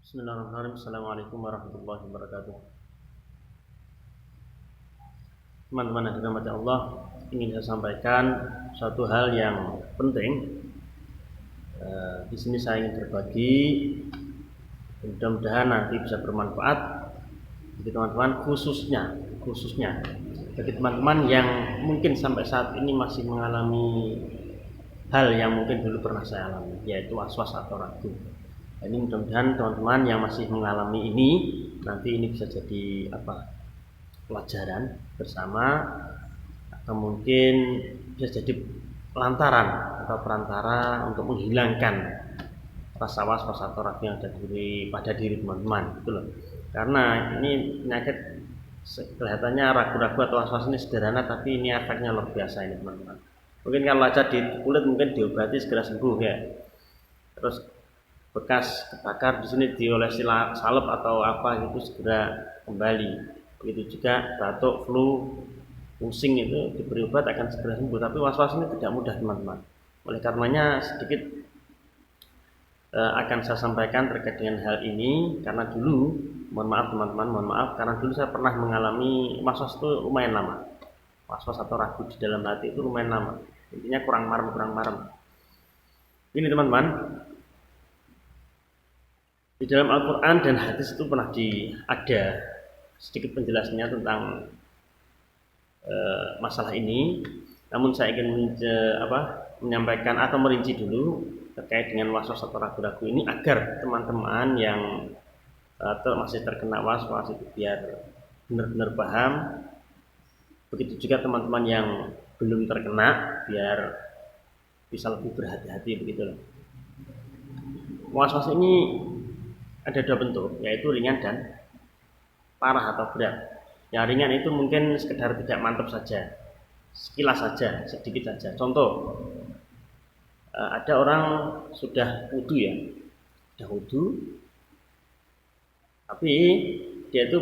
Bismillahirrahmanirrahim. Assalamualaikum warahmatullahi wabarakatuh. Teman-teman yang dirahmati Allah, ingin saya sampaikan suatu hal yang penting. Di sini saya ingin berbagi, mudah-mudahan nanti bisa bermanfaat bagi teman-teman, khususnya bagi teman-teman yang mungkin sampai saat ini masih mengalami hal yang mungkin dulu pernah saya alami, yaitu was-was atau ragu. Ini mudah-mudahan teman-teman yang masih mengalami ini nanti ini bisa jadi pelajaran bersama, atau mungkin bisa jadi lantaran atau perantara untuk menghilangkan rasa was-was atau ragu yang ada pada diri teman-teman, gitu loh. Karena ini penyakit kelihatannya ragu-ragu atau was-was ini sederhana, tapi ini efeknya luar biasa ini teman-teman. Mungkin kalau aja di kulit mungkin diobati segera sembuh ya. Terus bekas kebakar di sini diolesi salep atau apa gitu segera kembali. Begitu juga batuk, flu, pusing itu diberi obat akan segera sembuh. Tapi was-was ini tidak mudah teman-teman. Oleh karenanya sedikit akan saya sampaikan terkait dengan hal ini, karena dulu mohon maaf karena dulu saya pernah mengalami was-was itu lumayan lama. Was-was atau ragu di dalam hati itu lumayan lama. Intinya kurang marem. Ini teman-teman, di dalam Al-Quran dan hadis itu pernah ada sedikit penjelasannya tentang masalah ini. Namun saya ingin menyampaikan atau merinci dulu terkait dengan was-was atau ragu-ragu ini, agar teman-teman yang masih terkena was-was itu biar benar-benar paham. Begitu juga teman-teman yang belum terkena biar bisa lebih berhati-hati, begitu loh. Was-was ini ada dua bentuk, yaitu ringan dan parah atau berat. Yang ringan itu mungkin sekedar tidak mantap saja, sekilas saja, sedikit saja. Contoh, ada orang sudah wudu ya, tapi dia itu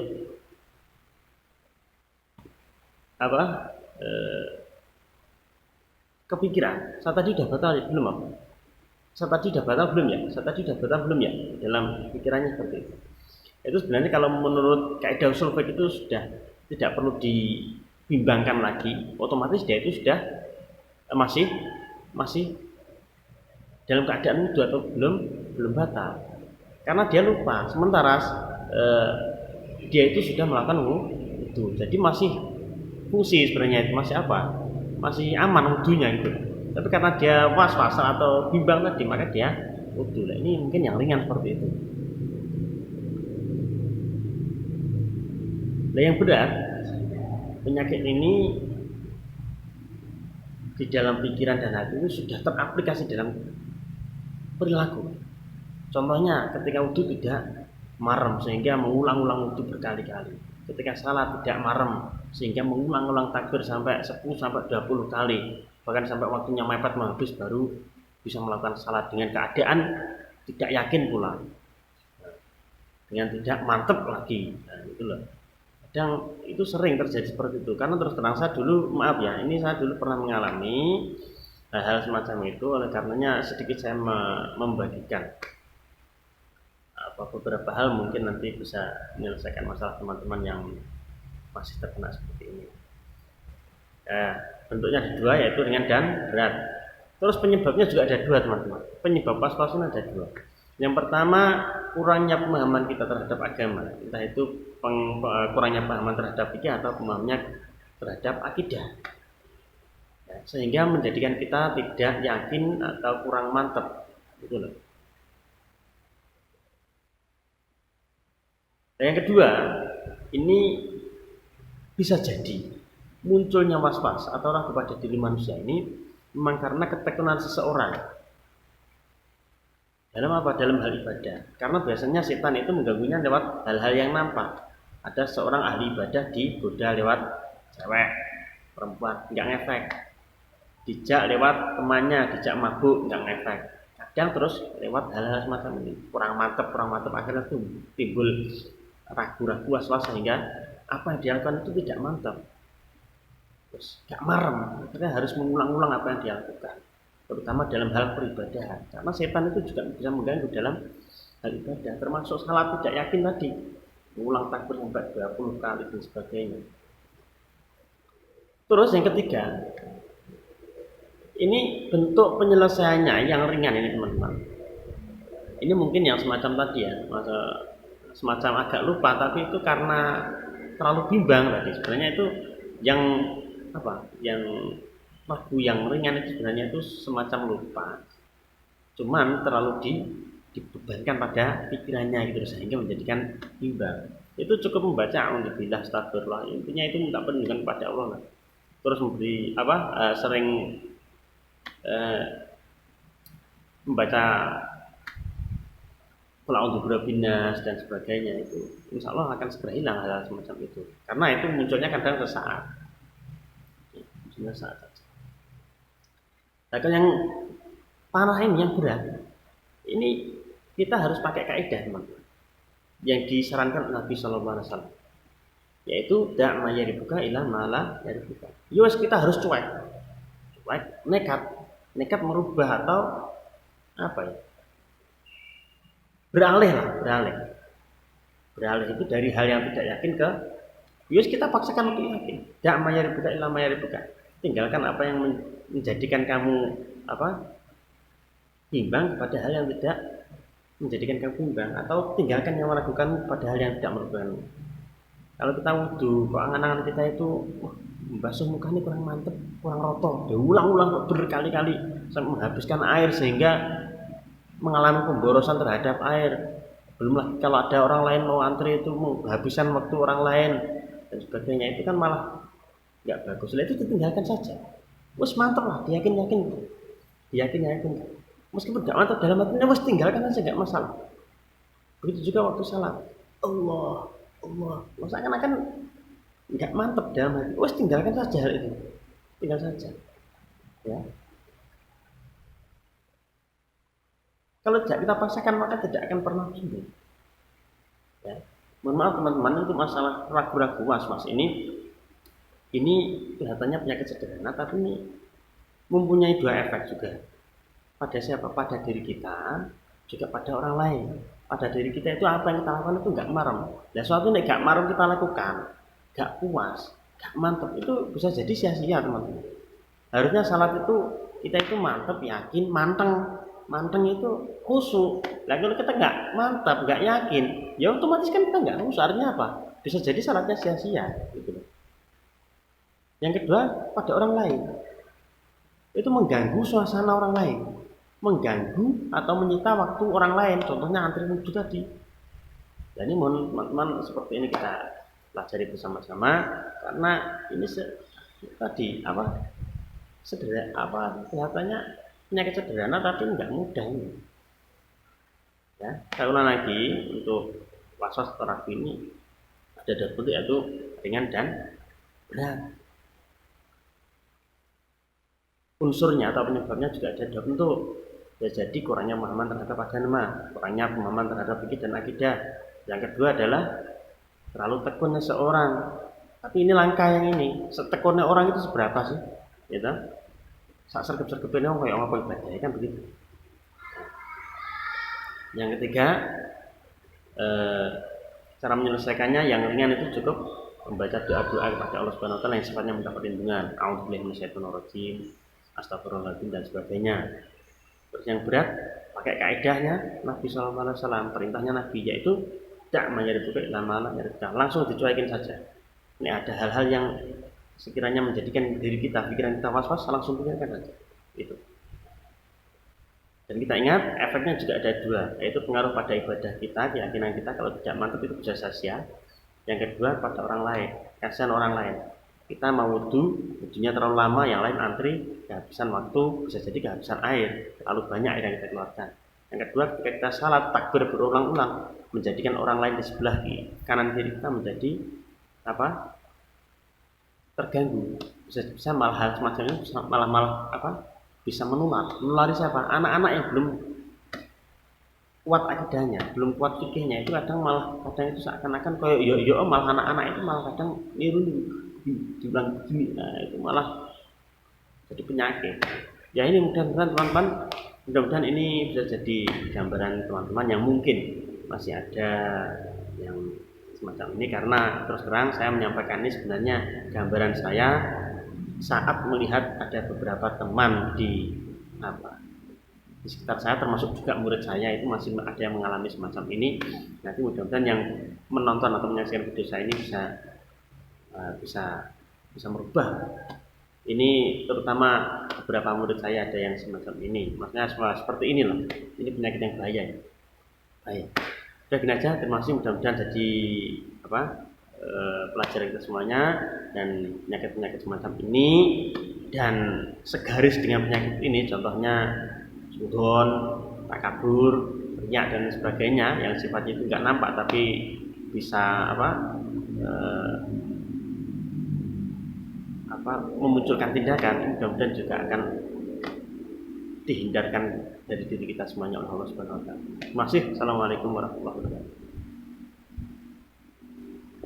kepikiran, saya tadi udah batal belum ya? Saya tadi udah batal belum ya? Dalam pikirannya seperti itu. Itu sebenarnya kalau menurut kaidah usul fiqh itu sudah tidak perlu dibimbangkan lagi, otomatis dia itu sudah masih dalam keadaan wudu atau belum batal, karena dia lupa, sementara dia itu sudah melakukan wudu, jadi masih fungsi sebenarnya, itu masih aman wudunya gitu. Tapi karena dia was-was atau bimbang tadi, maka dia wudu. Ini mungkin yang ringan seperti itu. Nah, yang berat, penyakit ini di dalam pikiran dan hati itu sudah teraplikasi dalam perilaku. Contohnya ketika wudu tidak marem sehingga mengulang-ulang wudu berkali-kali. Ketika salat tidak marem sehingga mengulang-ulang takbir sampai 10 sampai 20 kali. Bahkan sampai waktunya mepet habis baru bisa melakukan salat dengan keadaan tidak yakin pula. Dengan tidak mantap lagi. Nah, itu loh. Kadang itu sering terjadi seperti itu, karena terus terang saya dulu saya dulu pernah mengalami hal-hal semacam itu. Oleh karenanya sedikit saya membagikan beberapa hal, mungkin nanti bisa menyelesaikan masalah teman-teman yang masih terkena seperti ini. Bentuknya ada dua, yaitu ringan dan berat. Terus penyebabnya juga ada dua teman-teman. Penyebab was-was ada dua. Yang pertama, kurangnya pemahaman kita terhadap agama, entah itu kurangnya pemahaman terhadap fikih atau pemahamannya terhadap akidah, ya, sehingga menjadikan kita tidak yakin atau kurang mantap, gitu loh. Dan yang kedua, ini bisa jadi munculnya was-was atau ragu pada diri manusia ini memang karena ketekunan seseorang dalam hal ibadah. Karena biasanya setan itu mengganggunya lewat hal-hal yang nampak. Ada seorang ahli ibadah digoda lewat cewek, perempuan, nggak ngefek. Dijak lewat temannya, dijak mabuk, nggak ngefek. Kadang terus lewat hal-hal semacam ini, kurang mantap, akhirnya tuh timbul ragu-ragu, was-was, sehingga apa yang dilakukan itu tidak mantap. Terus nggak marem, akhirnya harus mengulang-ulang apa yang dilakukan, terutama dalam hal peribadahan, karena setan itu juga bisa mengganggu dalam hal ibadah, termasuk salat tidak yakin tadi, ulang takbir sampai 20 kali dan sebagainya. Terus yang ketiga, ini bentuk penyelesaiannya yang ringan ini teman-teman. Ini mungkin yang semacam tadi ya, semacam agak lupa, tapi itu karena terlalu bimbang tadi. Sebenarnya itu yang apa? Yang lagu yang ringan itu sebenarnya itu semacam lupa. Cuman terlalu dibebankan pada pikirannya gitu sehingga menjadikan bimbang. Itu cukup membaca alhamdulillah astagfirullah. Intinya itu minta perlindungan kepada Allah lah. Terus memberi sering membaca Qul a'udzu birabbin nas dan sebagainya itu, insya Allah akan segera hilang hal semacam itu. Karena itu munculnya kadang sesaat, munculnya saat saja. Nah, kalau yang parah ini, yang berat, ini kita harus pakai kaidah teman-teman, yang disarankan Nabi Shallallahu Alaihi Wasallam, yaitu dak ma yaribuka ila mala yaribuka. Yos kita harus cuek, nekat merubah atau apa ya? Beralih itu dari hal yang tidak yakin ke yus kita paksakan untuk yakin. Dak ma yaribuka ila ma yaribuka. Tinggalkan apa yang menjadikan kamu bimbang kepada hal yang tidak menjadikan kamu bimbang, atau tinggalkan yang meragukan pada hal yang tidak merugikan. Kalau kita wudu, kok angan-angan kita itu membasuh muka ini kurang mantep, kurang roto, diulang-ulang berkali-kali sampai menghabiskan air sehingga mengalami pemborosan terhadap air. Belum lagi kalau ada orang lain mau antri itu menghabiskan waktu orang lain dan sebagainya, itu kan malah nggak bagus. Itu ditinggalkan saja. Wes mantep lah, diyakin. Meskipun nggak mantap dalam hatinya, wes tinggalkan saja, nggak masalah. Begitu juga waktu salat. Allah. Maksudnya kan nggak mantap dalam hati, wes tinggalkan saja hal itu. Tinggal saja. Ya. Kalau tidak kita paksakan maka tidak akan pernah bimbang. Ya. Mohon maaf teman-teman, itu masalah ragu-ragu was-was ini kelihatannya penyakit sederhana, tapi ini mempunyai dua efek juga. Pada siapa? Pada diri kita, juga pada orang lain. Pada diri kita itu apa yang kita lakukan itu nggak marem. Dan suatu yang nggak marem kita lakukan, nggak puas, nggak mantap, itu bisa jadi sia-sia teman-teman. Harusnya salat itu kita itu mantap, yakin, manteng itu khusyuk. Lah kalau kita nggak mantap, nggak yakin, ya otomatis kan kita nggak khusyuk. Artinya apa? Bisa jadi salatnya sia-sia. Gitu. Yang kedua, pada orang lain, itu mengganggu suasana orang lain, mengganggu atau menyita waktu orang lain. Contohnya antri wudhu tadi. Dan ini mohon teman-teman seperti ini kita pelajari bersama-sama, karena ini tadi sederhana, kelihatannya penyakit sederhana tapi nggak mudah ini. Ya, saya ulang lagi, untuk was-was terapi ini ada dua bentuk, yaitu ringan dan berat. Unsurnya atau penyebabnya juga ada dua bentuk. Ya, jadi kurangnya pemahaman terhadap agama, kurangnya pemahaman terhadap fikih dan akidah. Yang kedua adalah terlalu tekunnya seorang. Tapi ini langkah yang ini, setekunnya orang itu seberapa sih? Gitu. Sak sergep-sergepnya orang kayak apa ibadah, kan begitu. Yang ketiga, cara menyelesaikannya yang ringan itu cukup membaca doa-doa kepada Allah Subhanahu wa taala yang sifatnya minta perlindungan. A'udzubillahi minasyaitonir rajim, astagfirullahaladzim dan sebagainya. Terus yang berat, pakai kaidahnya Nabi Sallallahu Alaihi Wasallam, perintahnya Nabi, yaitu tak menyaribuka ilama menyaribuka, langsung dicuekin saja. Ini ada hal-hal yang sekiranya menjadikan diri kita, pikiran kita was-was, langsung pikirkan saja. Itu. Dan kita ingat efeknya juga ada dua, yaitu pengaruh pada ibadah kita, keyakinan kita. Kalau tidak mantap itu bisa sia-sia. Yang kedua pada orang lain, kasihan orang lain. Kita mau wudunya terlalu lama, yang lain antri, kehabisan waktu, bisa jadi kehabisan air, terlalu banyak air yang kita keluarkan. Yang kedua, ketika kita salat takbir berulang-ulang, menjadikan orang lain di sebelah kanan kiri kita menjadi terganggu. Bisa malah hal semacam ini bisa menulari siapa? Anak-anak yang belum kuat akidahnya, belum kuat fikihnya, itu kadang itu seakan-akan kayak yo malah anak-anak itu malah kadang niru dibilang begini, nah itu malah jadi penyakit. Ya ini mudah-mudahan teman-teman Mudah-mudahan ini bisa jadi gambaran teman-teman yang mungkin masih ada yang semacam ini, karena terus terang saya menyampaikan ini sebenarnya gambaran saya saat melihat ada beberapa teman di sekitar saya, termasuk juga murid saya itu masih ada yang mengalami semacam ini. Nanti mudah-mudahan yang menonton atau menyaksikan video saya ini bisa merubah. Ini terutama beberapa murid saya ada yang semacam ini, maksudnya seperti ini loh, ini penyakit yang bahaya ya. Bahaya. Udah gini aja, terima kasih, mudah-mudahan jadi pelajaran kita semuanya, dan penyakit-penyakit semacam ini dan segaris dengan penyakit ini, contohnya suudon, takabur, riak dan sebagainya yang sifatnya itu nggak nampak tapi bisa memunculkan tindakan, mudah-mudahan juga akan dihindarkan dari diri kita semuanya oleh Allah Subhanahu wa taala. Terima kasih. Assalamualaikum warahmatullahi wabarakatuh.